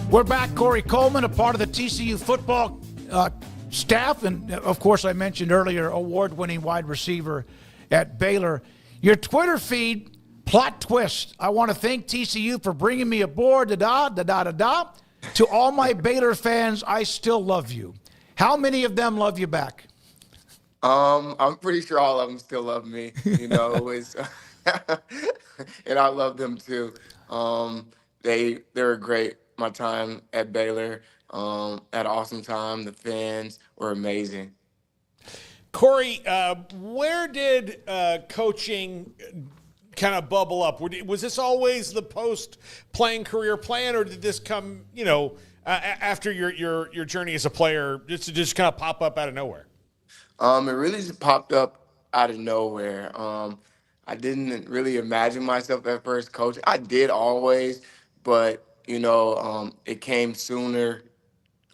We're back. Corey Coleman, a part of the TCU football staff, and of course, I mentioned earlier, award-winning wide receiver at Baylor. Your Twitter feed, plot twist. I want to thank TCU for bringing me aboard. To all my Baylor fans, I still love you. How many of them love you back? I'm pretty sure all of them still love me. It's and I love them too. They were great. My time at Baylor, had an awesome time. The fans were amazing. Corey, where did coaching kind of bubble up? Was this always the post-playing career plan, or did this come, after your journey as a player, just kind of pop up out of nowhere? It really just popped up out of nowhere. I didn't really imagine myself at first coaching. I did always, but it came sooner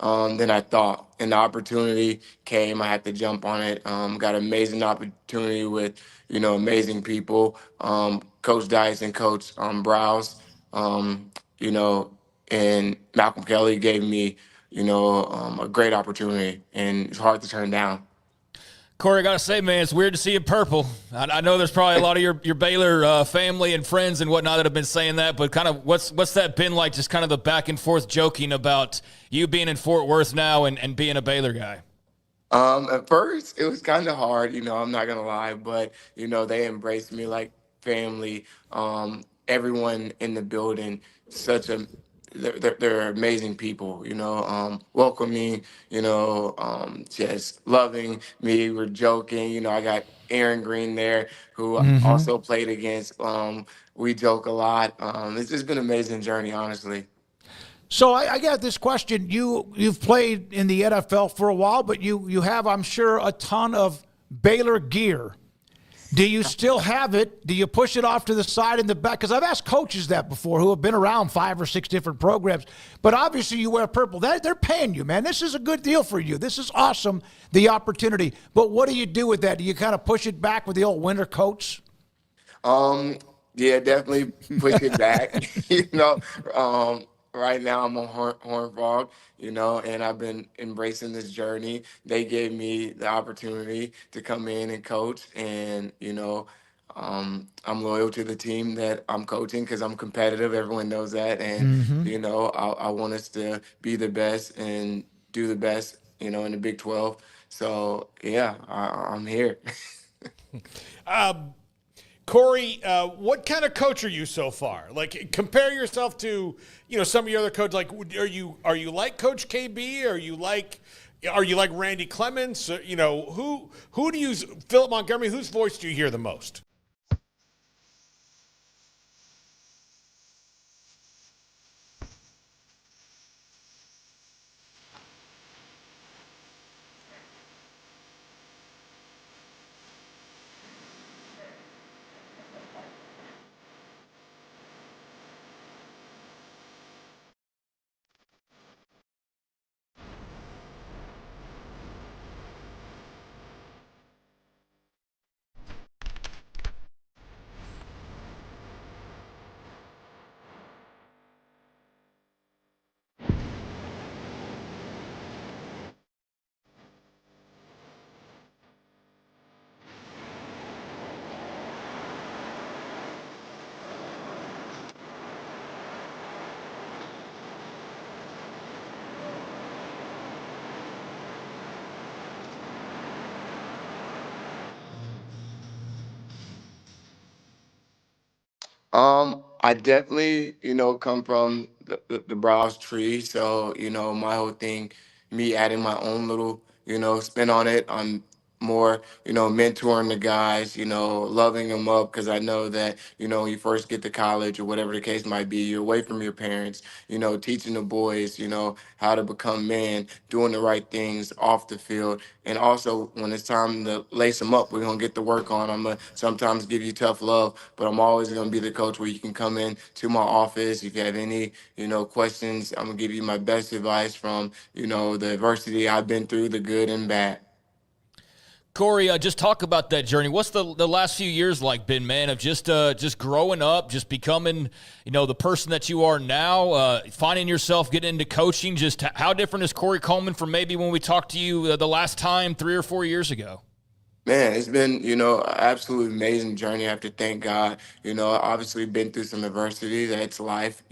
than I thought. And the opportunity came. I had to jump on it. Got an amazing opportunity with, amazing people. Coach Dice and Coach Browse, you know, and Malcolm Kelly gave me, a great opportunity, and it's hard to turn down. Corey, I got to say, man, it's weird to see you purple. I know there's probably a lot of your Baylor family and friends and whatnot that have been saying that, but kind of what's that been like, just kind of the back and forth joking about you being in Fort Worth now and being a Baylor guy? At first, it was kind of hard, I'm not going to lie, but, they embraced me like family. Everyone in the building, they're amazing people, welcoming, just loving me. We're joking. I got Aaron Green there, who I also played against. We joke a lot. It's just been an amazing journey, honestly. So I got this question. You've played in the NFL for a while, but you have, I'm sure, a ton of Baylor gear. Do you still have it? Do you push it off to the side in the back? Because I've asked coaches that before who have been around 5 or 6 different programs. But obviously you wear purple. They're paying you, man. This is a good deal for you. This is awesome, the opportunity. But what do you do with that? Do you kind of push it back with the old winter coats? Yeah, definitely push it back. Right now I'm on Horn Frog, and I've been embracing this journey. They gave me the opportunity to come in and coach, and I'm loyal to the team that I'm coaching because I'm competitive. Everyone knows that, and I want us to be the best and do the best, in the Big 12. So yeah, I'm here. Corey, what kind of coach are you so far? Like, compare yourself to, some of your other coaches. Like, are you like Coach KB? Are you like Randy Clements? Who do you, Philip Montgomery? Whose voice do you hear the most? I definitely, come from the browse tree. So, my whole thing, me adding my own little, spin on it. I'm more, mentoring the guys, loving them up because I know that, when you first get to college or whatever the case might be, you're away from your parents, teaching the boys, how to become men, doing the right things off the field. And also, when it's time to lace them up, we're going to get to work on. I'm going to sometimes give you tough love, but I'm always going to be the coach where you can come in to my office. If you have any, questions, I'm going to give you my best advice from, the adversity I've been through, the good and bad. Corey, just talk about that journey. What's the last few years like been, man, of just growing up, just becoming, the person that you are now, finding yourself getting into coaching? Just how different is Corey Coleman from maybe when we talked to you the last time 3 or 4 years ago? Man, it's been, an absolutely amazing journey. I have to thank God. Obviously been through some adversity. That's life.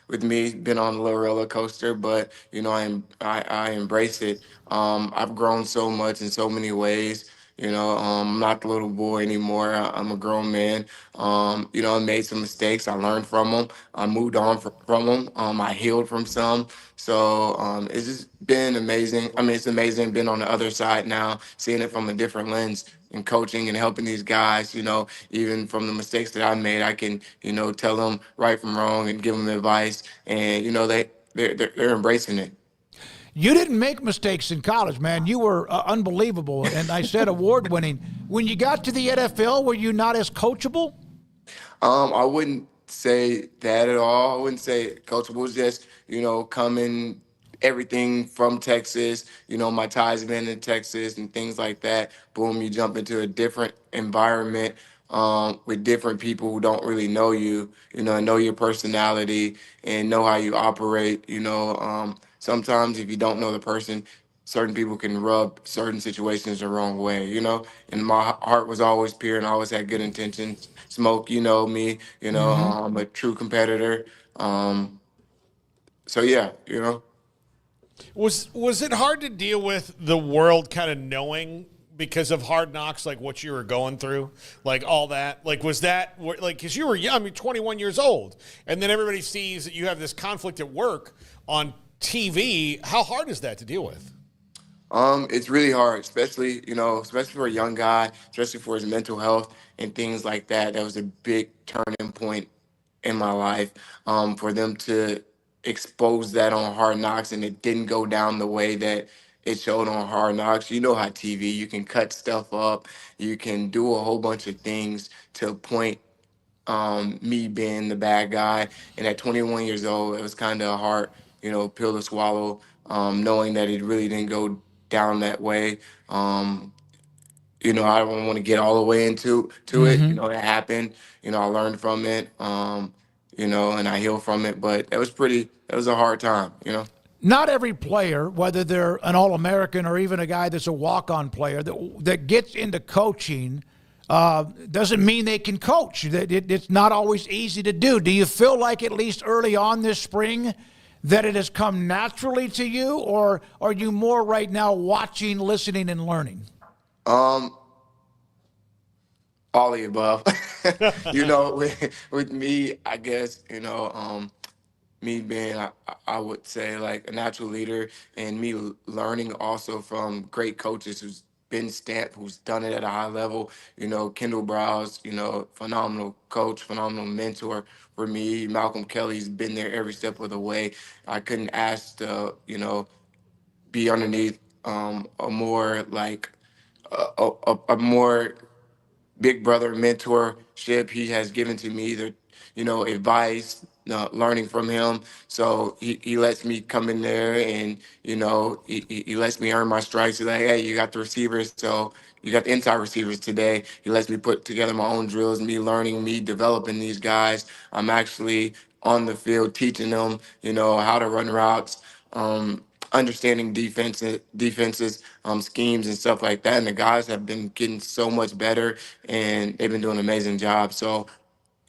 With me, been on a little roller coaster, but I embrace it. I've grown so much in so many ways. I'm not the little boy anymore. I'm a grown man. I made some mistakes. I learned from them. I moved on from them. I healed from some. So it's just been amazing. I mean, it's amazing being on the other side now, seeing it from a different lens and coaching and helping these guys. Even from the mistakes that I made, I can, tell them right from wrong and give them advice. And, they're embracing it. You didn't make mistakes in college, man. You were unbelievable. And I said award winning. When you got to the NFL, were you not as coachable? I wouldn't say that at all. I wouldn't say coachable. Was just, coming everything from Texas, my ties been in Texas and things like that. Boom, you jump into a different environment with different people who don't really know you, and know your personality and know how you operate. Sometimes if you don't know the person, certain people can rub certain situations the wrong way, and my heart was always pure and I always had good intentions. Smoke, me, I'm a true competitor. So yeah, Was it hard to deal with the world kind of knowing because of Hard Knocks, like what you were going through, like all that? Like, was that like, because you were young, 21 years old, and then everybody sees that you have this conflict at work on TV. How hard is that to deal with? It's really hard, especially for a young guy, especially for his mental health and things like that. That was a big turning point in my life. For them to expose that on Hard Knocks and it didn't go down the way that it showed on Hard Knocks. You know how TV, you can cut stuff up, you can do a whole bunch of things to point me being the bad guy. And at 21 years old, it was kind of a hard, pill to swallow, knowing that it really didn't go down that way. I don't want to get all the way into it. It happened. I learned from it. And I healed from it. But it was a hard time. Not every player, whether they're an All-American or even a guy that's a walk-on player that gets into coaching, doesn't mean they can coach. It's not always easy to do. Do you feel like at least early on this spring that it has come naturally to you, or are you more right now watching, listening, and learning? Um, all of the above. with me, I guess, me being, I would say, like a natural leader, and me learning also from great coaches who's been stamped, who's done it at a high level. Kendall Browse, phenomenal coach, phenomenal mentor for me. Malcolm Kelly's been there every step of the way. I couldn't ask to, be underneath a more like a more big brother mentorship he has given to me, advice, learning from him. So he lets me come in there and, he lets me earn my stripes. He's like, hey, you got the receivers. So you got the inside receivers today. He lets me put together my own drills, me learning, me developing these guys. I'm actually on the field teaching them, how to run routes. Understanding defenses, schemes and stuff like that. And the guys have been getting so much better, and they've been doing an amazing job. So,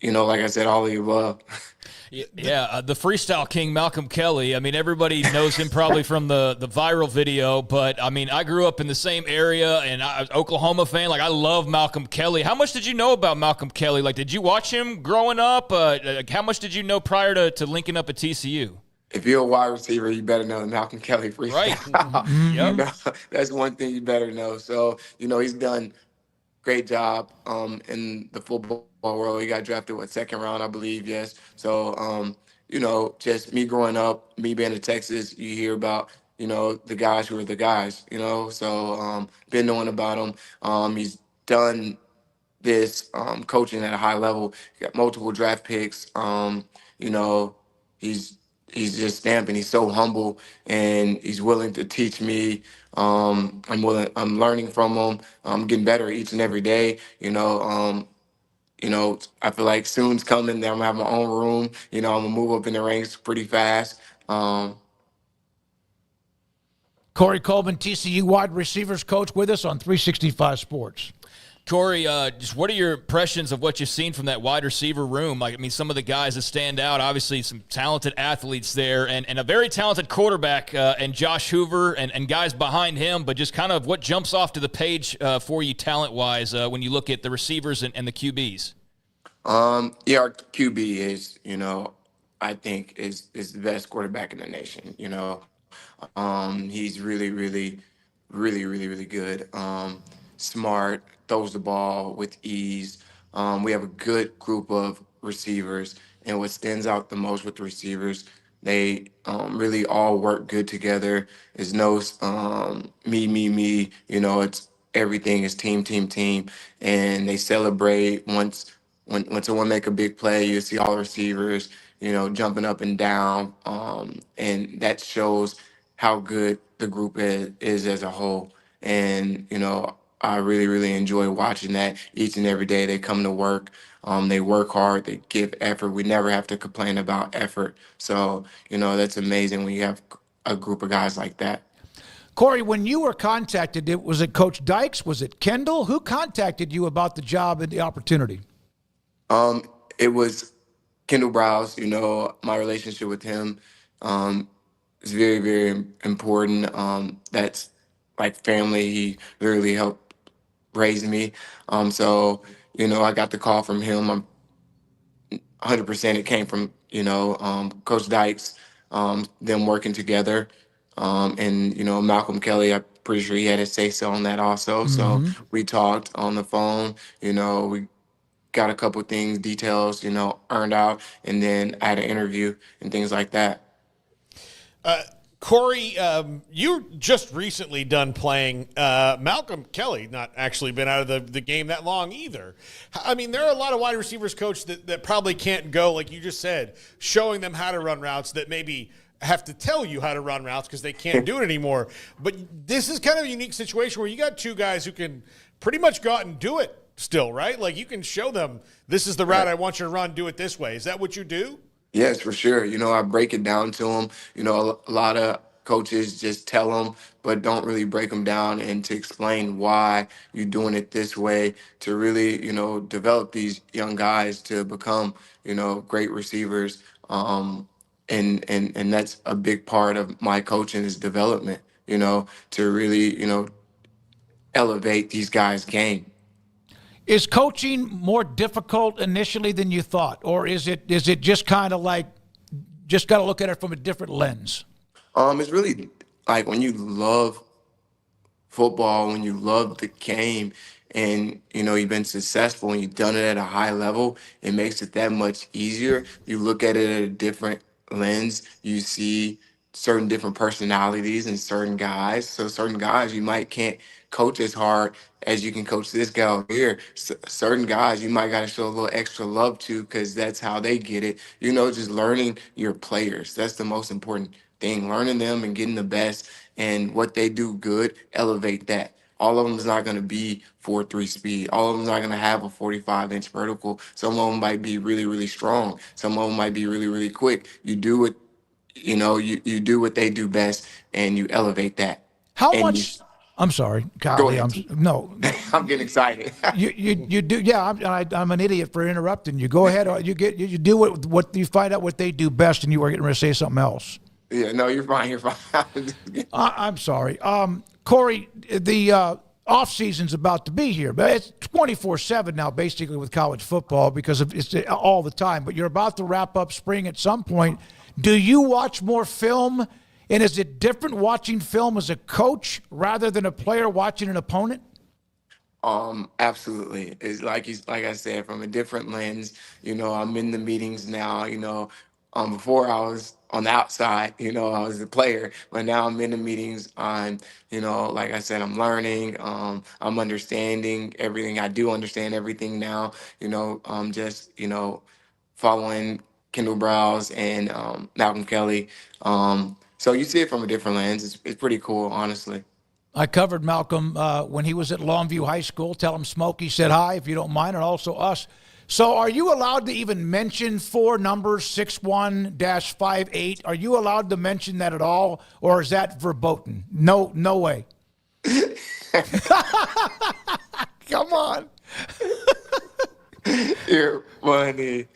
like I said, all of the above. Yeah, the freestyle king, Malcolm Kelly. I mean, everybody knows him probably from the viral video, but I mean, I grew up in the same area, and I was an Oklahoma fan. Like, I love Malcolm Kelly. How much did you know about Malcolm Kelly? Like, did you watch him growing up? How much did you know prior to linking up at TCU? If you're a wide receiver, you better know the Malcolm Kelly freestyle. Right. Yep. That's one thing you better know. So, he's done great job in the football world. He got drafted second round, I believe. Yes. So just me growing up, me being in Texas, you hear about the guys who are the guys. So been knowing about him. He's done this coaching at a high level. He got multiple draft picks. You know he's he's just stamping. He's so humble, and he's willing to teach me. I'm learning from him. I'm getting better each and every day. I feel like soon's coming that I'm gonna have my own room. I'm gonna move up in the ranks pretty fast. Um, Corey Coleman, TCU Wide Receivers Coach, with us on 365 Sports. Corey, just what are your impressions of what you've seen from that wide receiver room? Like, I mean, some of the guys that stand out, obviously some talented athletes there, and a very talented quarterback, and Josh Hoover and guys behind him, but just kind of what jumps off to the page for you talent-wise when you look at the receivers and the QBs? yeah, our QB is, I think is the best quarterback in the nation. He's really, really, really, really, really good. Smart, throws the ball with ease. We have a good group of receivers, and what stands out the most with the receivers, they really all work good together. There's no me, me, me. It's everything is team, team, team, and they celebrate when someone make a big play. You see all the receivers, jumping up and down, and that shows how good the group is as a whole. And I really, really enjoy watching that each and every day. They come to work, they work hard, they give effort. We never have to complain about effort. So that's amazing when you have a group of guys like that. Corey, when you were contacted, was it Coach Dykes? Was it Kendall? Who contacted you about the job and the opportunity? It was Kendall Browse. My relationship with him is very, very important. That's like family. He literally helped raise me. So I got the call from him. I'm 100%. It came from Coach Dykes. Them working together, and Malcolm Kelly. I'm pretty sure he had a say so on that also. So Mm-hmm. we talked on the phone. We got a couple things, details, earned out, and then I had an interview and things like that. Corey, you just recently done playing. Malcolm Kelly, not actually been out of the game that long either. I mean, there are a lot of wide receivers, coach, that probably can't go, like you just said, showing them how to run routes that maybe have to tell you how to run routes because they can't do it anymore. But this is kind of a unique situation where you got two guys who can pretty much go out and do it still, right? Like you can show them, this is the route I want you to run, do it this way. Is that what you do? Yes, for sure. I break it down to them. A lot of coaches just tell them, but don't really break them down and to explain why you're doing it this way to really, develop these young guys to become, great receivers. And that's a big part of my coaching is development, to really, elevate these guys' game. Is coaching more difficult initially than you thought, or is it just kind of like just got to look at it from a different lens? It's really like when you love football, when you love the game, and you've been successful and you've done it at a high level, it makes it that much easier. You look at it at a different lens. You see certain different personalities and certain guys. So certain guys you might can't coach as hard as you can coach this guy over here. Certain guys you might got to show a little extra love to because that's how they get it. Just learning your players. That's the most important thing. Learning them and getting the best and what they do good, elevate that. All of them is not going to be 4.3 speed. All of them is not going to have a 45-inch vertical. Some of them might be really, really strong. Some of them might be really, really quick. You do it, you do what they do best, and you elevate that. How And much? I'm sorry, go golly, ahead. no. I'm getting excited. You do, yeah. I'm an idiot for interrupting you. Go ahead. You do what you find out what they do best, and you were getting ready to say something else. Yeah, no, you're fine. You're fine. I'm sorry, Corey. The off season's about to be here, but it's 24/7 now, basically with college football because it's all the time. But you're about to wrap up spring at some point. Do you watch more film? And is it different watching film as a coach rather than a player watching an opponent? Absolutely. It's like I said, from a different lens. I'm in the meetings now. Before I was on the outside. I was a player, but now I'm in the meetings. I'm, like I said, I'm learning. I'm understanding everything. I do understand everything now. I'm just, following Kendall Browse and Malcolm Kelly. So you see it from a different lens. It's pretty cool, honestly. I covered Malcolm when he was at Longview High School. Tell him Smokey said hi, if you don't mind, and also us. So are you allowed to even mention four numbers, 61-58? Are you allowed to mention that at all, or is that verboten? No, no way. Come on. You're funny.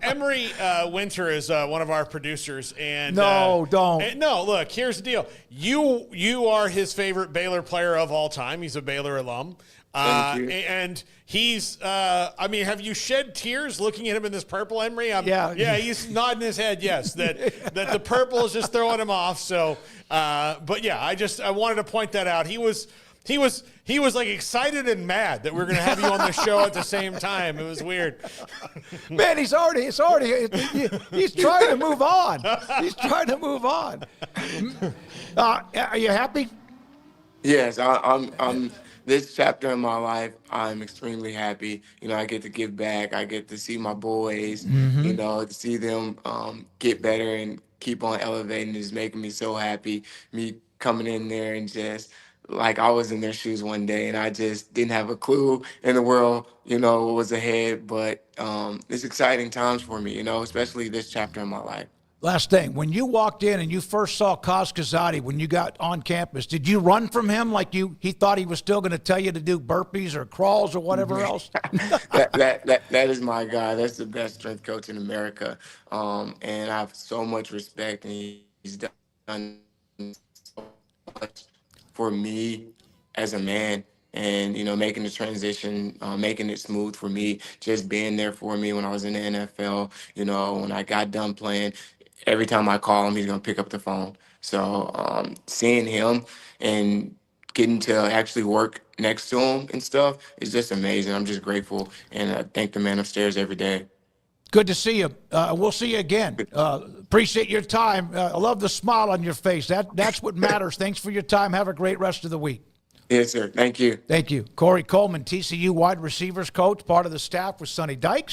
Emery Winter is one of our producers, and don't. No, look, here's the deal. You are his favorite Baylor player of all time. He's a Baylor alum. Thank you. And he's, I mean, have you shed tears looking at him in this purple, Emery? Yeah. He's nodding his head, yes, that the purple is just throwing him off. So, but yeah, I wanted to point that out. He was like excited and mad that we are going to have you on the show at the same time. It was weird. Man, he's trying to move on. He's trying to move on. Are you happy? Yes, I'm this chapter in my life, I'm extremely happy. You know, I get to give back. I get to see my boys, you know, to see them get better and keep on elevating is making me so happy. Me coming in there and just like I was in their shoes one day and I just didn't have a clue in the world, you know, what was ahead. But it's exciting times for me, you know, especially this chapter in my life. Last thing, when you walked in and you first saw Kaz Kazadi when you got on campus, did you run from him like he thought he was still going to tell you to do burpees or crawls or whatever else? that is my guy. That's the best strength coach in America, and I have so much respect, and he's done so much for me as a man. And you know, making the transition, making it smooth for me, just being there for me when I was in the NFL. You know, when I got done playing, every time I call him, he's gonna pick up the phone. So seeing him and getting to actually work next to him and stuff is just amazing. I'm just grateful, and I thank the man upstairs every day. Good to see you. We'll see you again. Appreciate your time. I love the smile on your face. That's what matters. Thanks for your time. Have a great rest of the week. Yes, sir. Thank you. Thank you. Corey Coleman, TCU Wide Receivers Coach, part of the staff with Sonny Dykes.